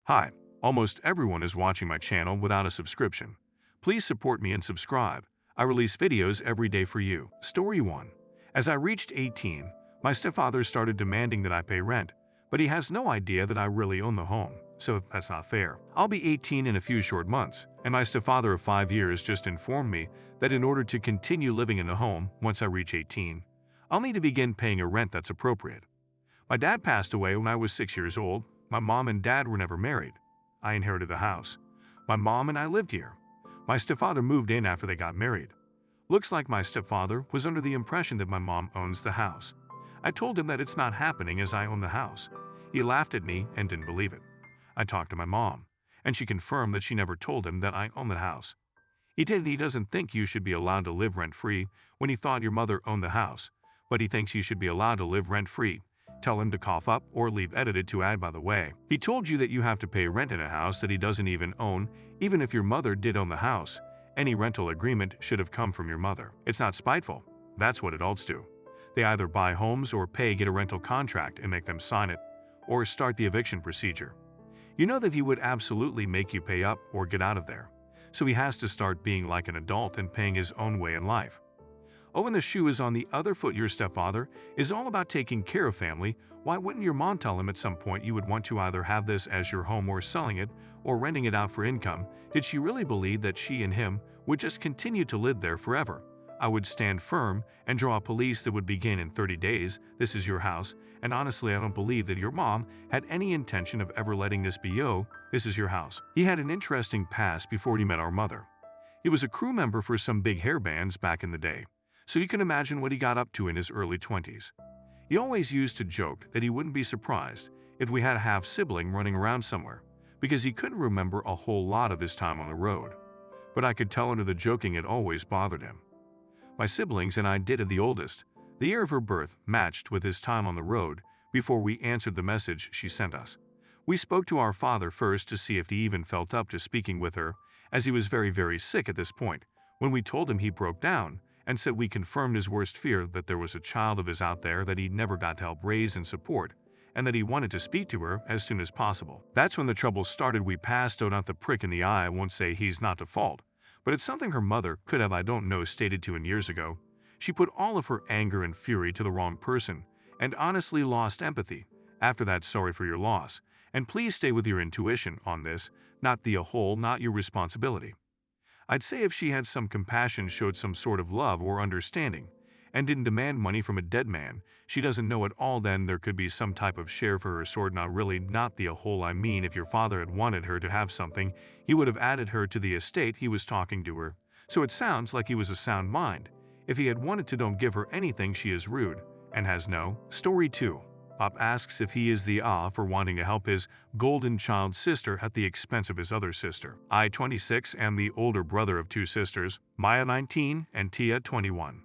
Hi, almost everyone is watching my channel without a subscription. Please support me and subscribe. I release videos every day for you. Story 1. As I reached 18, my stepfather started demanding that I pay rent, but he has no idea that I really own the home, so that's not fair. I'll be 18 in a few short months, and my stepfather of 5 years just informed me that in order to continue living in the home once I reach 18, I'll need to begin paying a rent that's appropriate. My dad passed away when I was 6 years old. My mom and dad were never married. I inherited the house. My mom and I lived here. My stepfather moved in after they got married. Looks like my stepfather was under the impression that my mom owns the house. I told him that it's not happening as I own the house. He laughed at me and didn't believe it. I talked to my mom, and she confirmed that she never told him that I own the house. He doesn't think you should be allowed to live rent-free when he thought your mother owned the house, but he thinks you should be allowed to live rent-free. Tell him to cough up or leave edited to add by the way. He told you that you have to pay rent in a house that he doesn't even own, even if your mother did own the house. Any rental agreement should have come from your mother. It's not spiteful. That's what adults do. They either buy homes or get a rental contract and make them sign it, or start the eviction procedure. You know that he would absolutely make you pay up or get out of there. So he has to start being like an adult and paying his own way in life. Oh, and the shoe is on the other foot. Your stepfather is all about taking care of family. Why wouldn't your mom tell him at some point you would want to either have this as your home or selling it or renting it out for income? Did she really believe that she and him would just continue to live there forever? I would stand firm and draw a police that would begin in 30 days. This is your house, and honestly I don't believe that your mom had any intention of ever letting this be. This is your house. He had an interesting past before he met our mother. He was a crew member for some big hair bands back in the day. So you can imagine what he got up to in his early 20s. He always used to joke that he wouldn't be surprised if we had a half-sibling running around somewhere, because he couldn't remember a whole lot of his time on the road. But I could tell under the joking it always bothered him. My siblings and I dated the oldest. The year of her birth matched with his time on the road before we answered the message she sent us. We spoke to our father first to see if he even felt up to speaking with her, as he was very sick at this point. When we told him, he broke down and said we confirmed his worst fear, that there was a child of his out there that he never got to help raise and support, and that he wanted to speak to her as soon as possible. That's when the trouble started. We passed out the prick in the eye. I won't say he's not to fault, but it's something her mother could have, I don't know, stated to him years ago. She put all of her anger and fury to the wrong person, and honestly lost empathy. After that, sorry for your loss, and please stay with your intuition on this, not your responsibility. I'd say if she had some compassion, showed some sort of love or understanding, and didn't demand money from a dead man she doesn't know at all, then there could be some type of share for her sword. Not I mean, if your father had wanted her to have something, he would have added her to the estate. He was talking to her, so it sounds like he was a sound mind. If he had wanted to, don't give her anything. She is rude and has no. Story 2. Pop asks if he is the for wanting to help his golden child sister at the expense of his other sister. I, 26, am the older brother of 2 sisters, Maya 19 and Tia 21.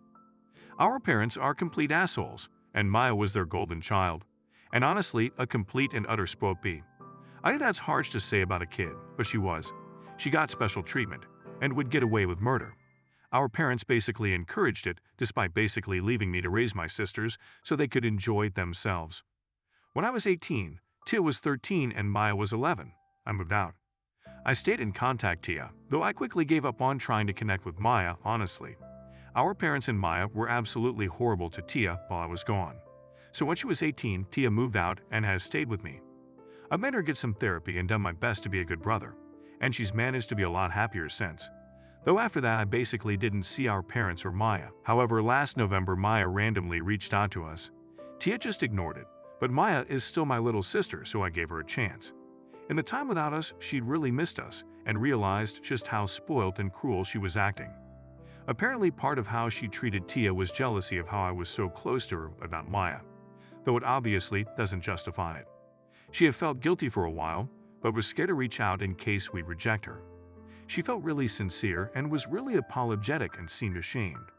Our parents are complete assholes, and Maya was their golden child, and honestly a complete and utter spoiled bee. I know that's harsh to say about a kid, but she was. She got special treatment and would get away with murder. Our parents basically encouraged it, despite basically leaving me to raise my sisters so they could enjoy themselves. When I was 18, Tia was 13 and Maya was 11. I moved out. I stayed in contact Tia, though I quickly gave up on trying to connect with Maya, honestly. Our parents and Maya were absolutely horrible to Tia while I was gone. So when she was 18, Tia moved out and has stayed with me. I've made her get some therapy and done my best to be a good brother, and she's managed to be a lot happier since. Though after that I basically didn't see our parents or Maya. However, last November Maya randomly reached out to us. Tia just ignored it, but Maya is still my little sister, so I gave her a chance. In the time without us, she'd really missed us and realized just how spoilt and cruel she was acting. Apparently part of how she treated Tia was jealousy of how I was so close to her, but not Maya, though it obviously doesn't justify it. She had felt guilty for a while, but was scared to reach out in case we'd reject her. She felt really sincere and was really apologetic and seemed ashamed.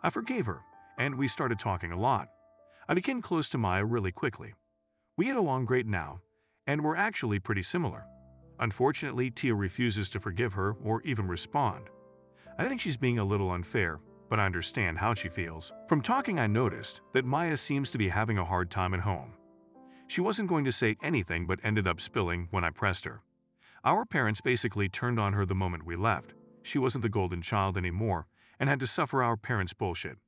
I forgave her, and we started talking a lot. I became close to Maya really quickly. We get along great now, and we're actually pretty similar. Unfortunately, Tia refuses to forgive her or even respond. I think she's being a little unfair, but I understand how she feels. From talking, I noticed that Maya seems to be having a hard time at home. She wasn't going to say anything but ended up spilling when I pressed her. Our parents basically turned on her the moment we left. She wasn't the golden child anymore and had to suffer our parents' bullshit.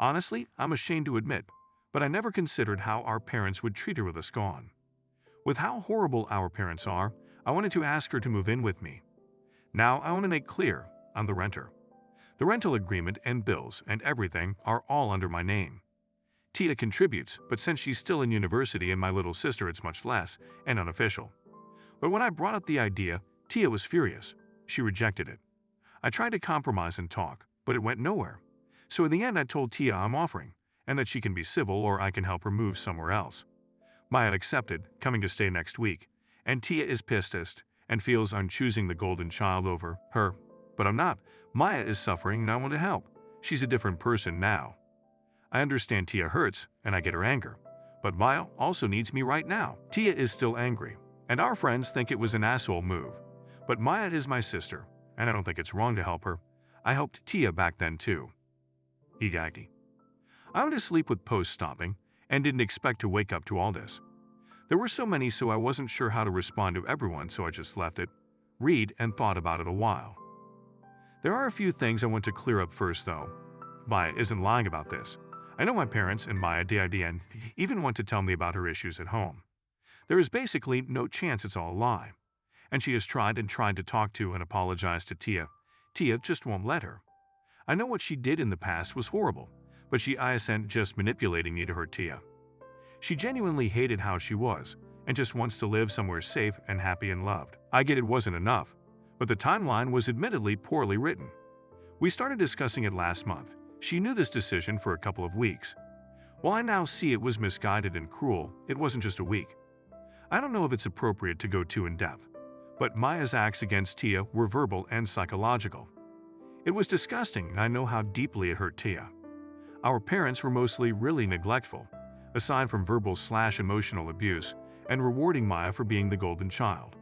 Honestly, I'm ashamed to admit, but I never considered how our parents would treat her with us gone. With how horrible our parents are, I wanted to ask her to move in with me. Now, I want to make clear, I'm the renter. The rental agreement and bills and everything are all under my name. Tia contributes, but since she's still in university and my little sister, it's much less and unofficial. But when I brought up the idea, Tia was furious. She rejected it. I tried to compromise and talk, but it went nowhere. So in the end, I told Tia I'm offering, and that she can be civil or I can help her move somewhere else. Maya accepted, coming to stay next week, and Tia is pissed and feels I'm choosing the golden child over her. But I'm not. Maya is suffering and I want to help. She's a different person now. I understand Tia hurts, and I get her anger. But Maya also needs me right now. Tia is still angry, and our friends think it was an asshole move. But Maya is my sister, and I don't think it's wrong to help her. I helped Tia back then too. Igagi. I went to sleep with post stopping, and didn't expect to wake up to all this. There were so many, so I wasn't sure how to respond to everyone, so I just left it, read, and thought about it a while. There are a few things I want to clear up first though. Maya isn't lying about this. I know my parents and Maya did and even want to tell me about her issues at home. There is basically no chance it's all a lie. And she has tried to talk to and apologize to Tia. Tia just won't let her. I know what she did in the past was horrible, but she isn't just manipulating me to hurt Tia. She genuinely hated how she was, and just wants to live somewhere safe and happy and loved. I get it wasn't enough, but the timeline was admittedly poorly written. We started discussing it last month. She knew this decision for a couple of weeks. While I now see it was misguided and cruel, it wasn't just a week. I don't know if it's appropriate to go too in-depth, but Maya's acts against Tia were verbal and psychological. It was disgusting, and I know how deeply it hurt Tia. Our parents were mostly really neglectful, aside from verbal/emotional abuse, and rewarding Maya for being the golden child.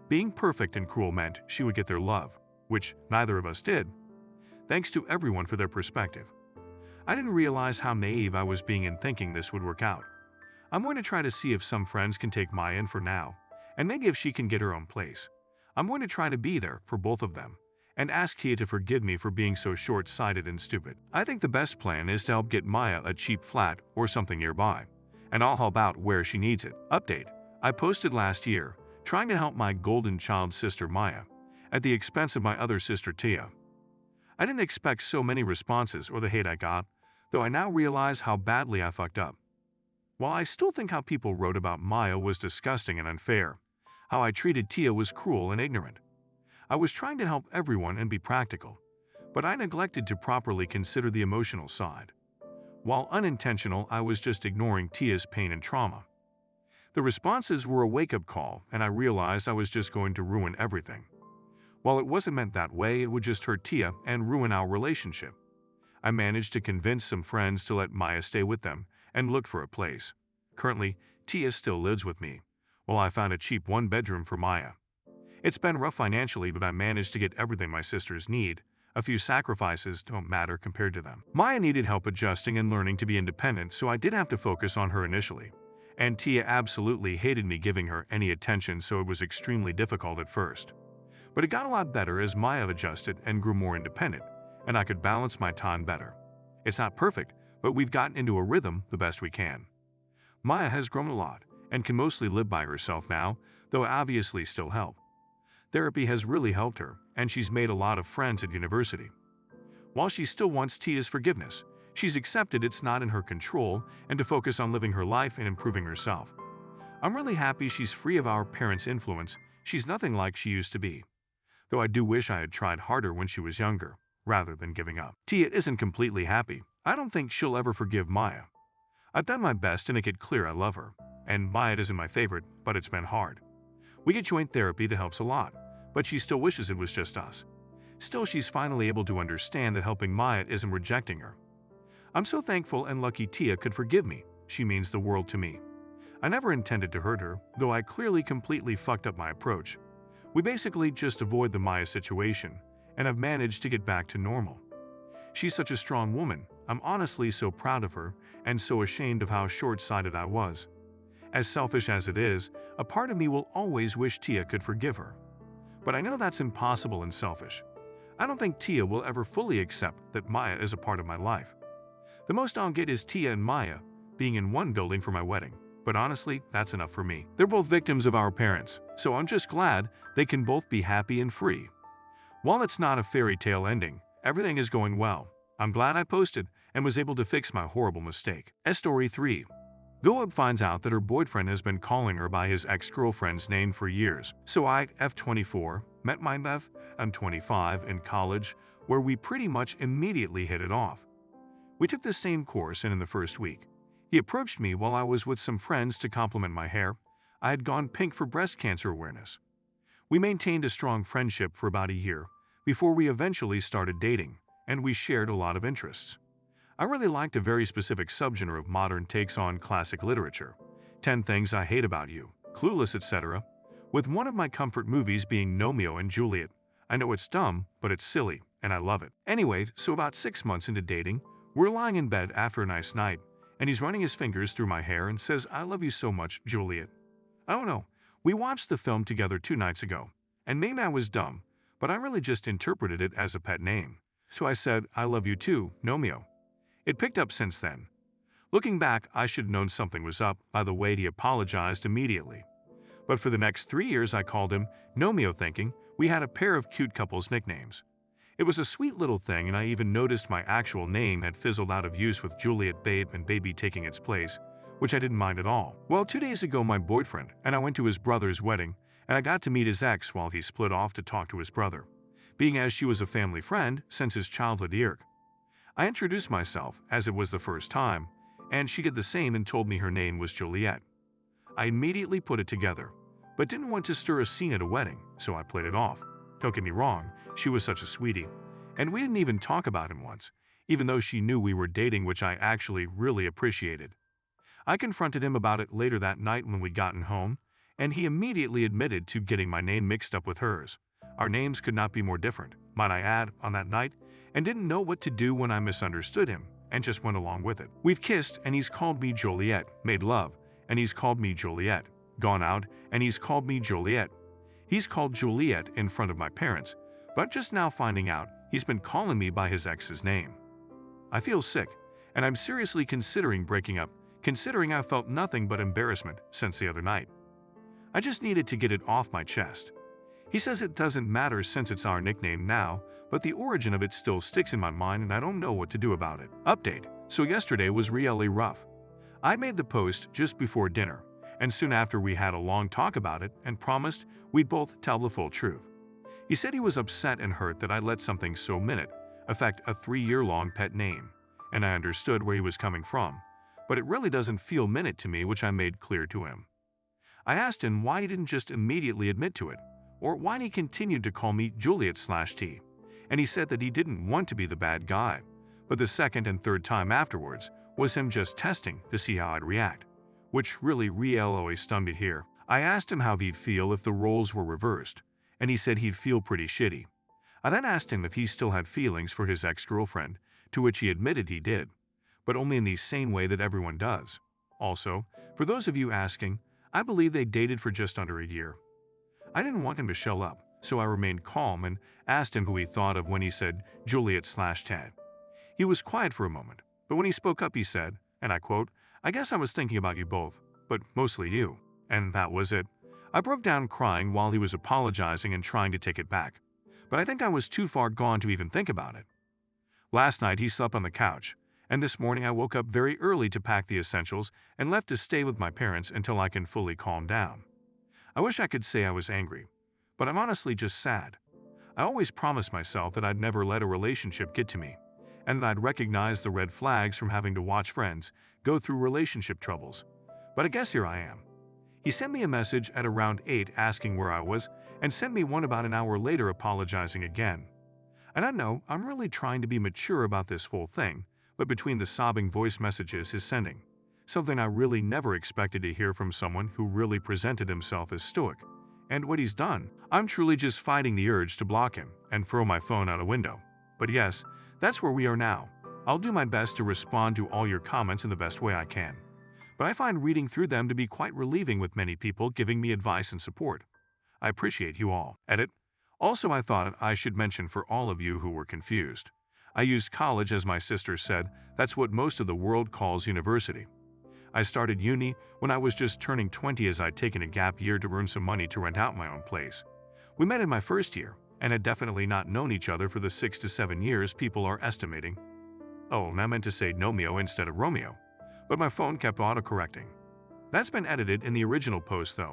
Being perfect and cruel meant she would get their love, which neither of us did. Thanks to everyone for their perspective. I didn't realize how naive I was being in thinking this would work out. I'm going to try to see if some friends can take Maya in for now, and maybe if she can get her own place. I'm going to try to be there for both of them, and ask Tia to forgive me for being so short-sighted and stupid. I think the best plan is to help get Maya a cheap flat or something nearby, and I'll help out where she needs it. Update: I posted last year, trying to help my golden child sister Maya, at the expense of my other sister Tia. I didn't expect so many responses or the hate I got, though I now realize how badly I fucked up. While I still think how people wrote about Maya was disgusting and unfair, how I treated Tia was cruel and ignorant. I was trying to help everyone and be practical, but I neglected to properly consider the emotional side. While unintentional, I was just ignoring Tia's pain and trauma. The responses were a wake-up call, and I realized I was just going to ruin everything. While it wasn't meant that way, it would just hurt Tia and ruin our relationship. I managed to convince some friends to let Maya stay with them and look for a place. Currently, Tia still lives with me, while I found a cheap one-bedroom for Maya. It's been rough financially, but I managed to get everything my sisters need. A few sacrifices don't matter compared to them. Maya needed help adjusting and learning to be independent, so I did have to focus on her initially. And Tia absolutely hated me giving her any attention, so it was extremely difficult at first. But it got a lot better as Maya adjusted and grew more independent, and I could balance my time better. It's not perfect, but we've gotten into a rhythm the best we can. Maya has grown a lot and can mostly live by herself now, though I obviously still help. Therapy has really helped her, and she's made a lot of friends at university. While she still wants Tia's forgiveness, she's accepted it's not in her control and to focus on living her life and improving herself. I'm really happy she's free of our parents' influence. She's nothing like she used to be. Though I do wish I had tried harder when she was younger, rather than giving up. Tia isn't completely happy. I don't think she'll ever forgive Maya. I've done my best to make it clear I love her, and Maya isn't my favorite, but it's been hard. We get joint therapy that helps a lot, but she still wishes it was just us. Still, she's finally able to understand that helping Maya isn't rejecting her. I'm so thankful and lucky Tia could forgive me. She means the world to me. I never intended to hurt her, though I clearly completely fucked up my approach. We basically just avoid the Maya situation, and I've managed to get back to normal. She's such a strong woman. I'm honestly so proud of her, and so ashamed of how short-sighted I was. As selfish as it is, a part of me will always wish Tia could forgive her. But I know that's impossible and selfish. I don't think Tia will ever fully accept that Maya is a part of my life. The most I'll get is Tia and Maya being in one building for my wedding. But honestly, that's enough for me. They're both victims of our parents, so I'm just glad they can both be happy and free. While it's not a fairy tale ending, everything is going well. I'm glad I posted and was able to fix my horrible mistake. Story 3. Goab finds out that her boyfriend has been calling her by his ex-girlfriend's name for years. So I, F24, met my Bev, I'm 25, in college, where we pretty much immediately hit it off. We took the same course, and in the first week, he approached me while I was with some friends to compliment my hair. I had gone pink for breast cancer awareness. We maintained a strong friendship for about a year before we eventually started dating, and we shared a lot of interests. I really liked a very specific subgenre of modern takes on classic literature, 10 Things I Hate About You, Clueless, etc., with one of my comfort movies being Romeo and Juliet. I know it's dumb, but it's silly, and I love it. Anyway, so about 6 months into dating, we're lying in bed after a nice night, and he's running his fingers through my hair and says, "I love you so much, Juliet." I don't know, we watched the film together 2 nights ago, and maybe I was dumb, but I really just interpreted it as a pet name. So I said, "I love you too, Romeo." It picked up since then. Looking back, I should have known something was up by the way he apologized immediately. But for the next 3 years I called him Romeo, thinking we had a pair of cute couples nicknames. It was a sweet little thing, and I even noticed my actual name had fizzled out of use with Juliet Babe and Baby taking its place, which I didn't mind at all. Well, 2 days ago my boyfriend and I went to his brother's wedding, and I got to meet his ex while he split off to talk to his brother, being as she was a family friend since his childhood year. I introduced myself as it was the first time, and she did the same and told me her name was Juliet. I immediately put it together, but didn't want to stir a scene at a wedding, so I played it off. Don't get me wrong, she was such a sweetie, and we didn't even talk about him once, even though she knew we were dating, which I actually really appreciated. I confronted him about it later that night when we'd gotten home, and he immediately admitted to getting my name mixed up with hers. Our names could not be more different, might I add, on that night, and didn't know what to do when I misunderstood him and just went along with it. We've kissed and he's called me Joliet, made love, and he's called me Joliet, gone out, and he's called me Joliet. He's called Juliet in front of my parents, but just now finding out he's been calling me by his ex's name. I feel sick, and I'm seriously considering breaking up, considering I've felt nothing but embarrassment since the other night. I just needed to get it off my chest. He says it doesn't matter since it's our nickname now, but the origin of it still sticks in my mind and I don't know what to do about it. Update. So yesterday was really rough. I made the post just before dinner, and soon after we had a long talk about it and promised we'd both tell the full truth. He said he was upset and hurt that I let something so minute affect a 3-year-long pet name, and I understood where he was coming from, but it really doesn't feel minute to me, which I made clear to him. I asked him why he didn't just immediately admit to it, or why he continued to call me Juliet/T, and he said that he didn't want to be the bad guy, but the second and third time afterwards was him just testing to see how I'd react, which really always stunned me here. I asked him how he'd feel if the roles were reversed, and he said he'd feel pretty shitty. I then asked him if he still had feelings for his ex-girlfriend, to which he admitted he did, but only in the same way that everyone does. Also, for those of you asking, I believe they dated for just under a year. I didn't want him to shell up, so I remained calm and asked him who he thought of when he said Juliet/Ted. He was quiet for a moment, but when he spoke up he said, and I quote, "I guess I was thinking about you both, but mostly you." And that was it. I broke down crying while he was apologizing and trying to take it back, but I think I was too far gone to even think about it. Last night he slept on the couch, and this morning I woke up very early to pack the essentials and left to stay with my parents until I can fully calm down. I wish I could say I was angry, but I'm honestly just sad. I always promised myself that I'd never let a relationship get to me, and that I'd recognize the red flags from having to watch friends go through relationship troubles. But I guess here I am. He sent me a message at around 8 asking where I was, and sent me one about an hour later apologizing again. And I know I'm really trying to be mature about this whole thing, but between the sobbing voice messages he's sending, something I really never expected to hear from someone who really presented himself as stoic, and what he's done, I'm truly just fighting the urge to block him and throw my phone out a window. But yes, that's where we are now. I'll do my best to respond to all your comments in the best way I can. But but I find reading through them to be quite relieving with many people giving me advice and support. I appreciate you all. Edit. Also, I thought I should mention for all of you who were confused. I used college as my sister said, that's what most of the world calls university. I started uni when I was just turning 20 as I'd taken a gap year to earn some money to rent out my own place. We met in my first year and had definitely not known each other for the 6 to 7 years people are estimating. Oh, and I meant to say Nomeo instead of Romeo, but my phone kept autocorrecting. That's been edited in the original post though.